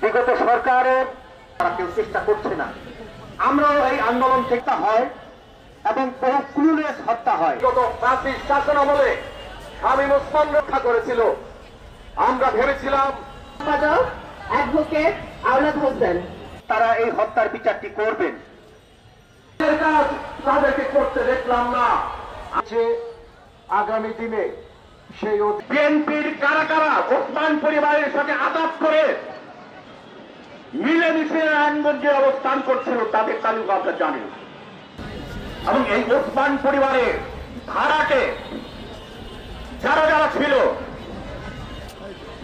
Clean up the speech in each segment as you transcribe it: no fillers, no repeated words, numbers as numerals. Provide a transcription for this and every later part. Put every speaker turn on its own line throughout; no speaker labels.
বিগত সরকারের তারা কেউ চেষ্টা করছে না। আমরাও এই আন্দোলন থেকে হয় এবং বহু ক্রুলেস হত্যা হয়।
গত ফ্যাসিস্ট শাসন আমলে শামীম ওসমান রক্ষা করেছিল। আমরা ভেবেছিলাম
অ্যাডভোকেট আওলাদ হোসেন
তারা এই হত্যার বিচারটি করবেন।
এর কাজ তাদেরকে করতে দেখলাম না। আছে আগামী দিনে সেই বিএনপির কারা কারা ওসমান পরিবারের সাথে আঘাত করে মিলেমিশে নারায়ণগঞ্জে অবস্থান করছিল তাদের তালিকা আমরা জানি। এবং এই ওসমান পরিবারের ধারাকে যারা যারা ছিল,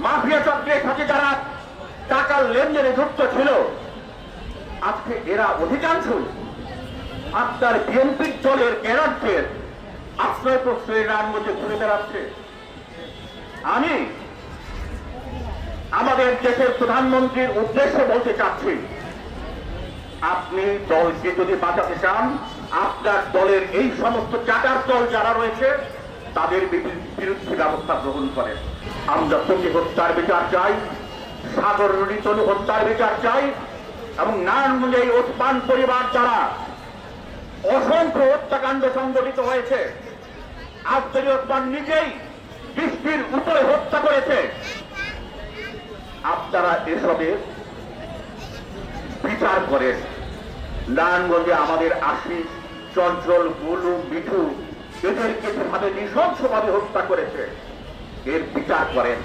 মাফিয়া চক্রের সাথে যারা টাকার লেনদেনে যুক্ত ছিল, আজকে এরা অধিকাংশ আপনার বিএনপির দলের ক্যাডারদের আশ্রয় প্রশ্রয়ের মধ্যে ঘুরে বেড়াচ্ছে। আমি আমাদের দেশের প্রধানমন্ত্রীর উদ্দেশ্যে বলতে চাচ্ছি, আপনি দলকে যদি বাঁচাতে চান, আপনার দলের এই সমস্ত চাটার দল যারা রয়েছে তাদের বিরুদ্ধে ব্যবস্থা গ্রহণ করেন। আমরা প্রতি হত্যার বিচার চাই, সাগর তনু হত্যার বিচার চাই এবং নারায়ণগঞ্জে এই ওসমান পরিবার যারা অসংখ্য হত্যাকাণ্ড সংঘটিত হয়েছে, আফজালি ওসমান নিজেই বৃষ্টির উপরে হত্যা করেছে, আপনারা এসবের বিচার করেন। নারায়ণগঞ্জে আমাদের আশিস, চঞ্চল, বুলু, মিঠু এদেরকে যেভাবে নৃশংসভাবে হত্যা করেছে এর বিচার করেন।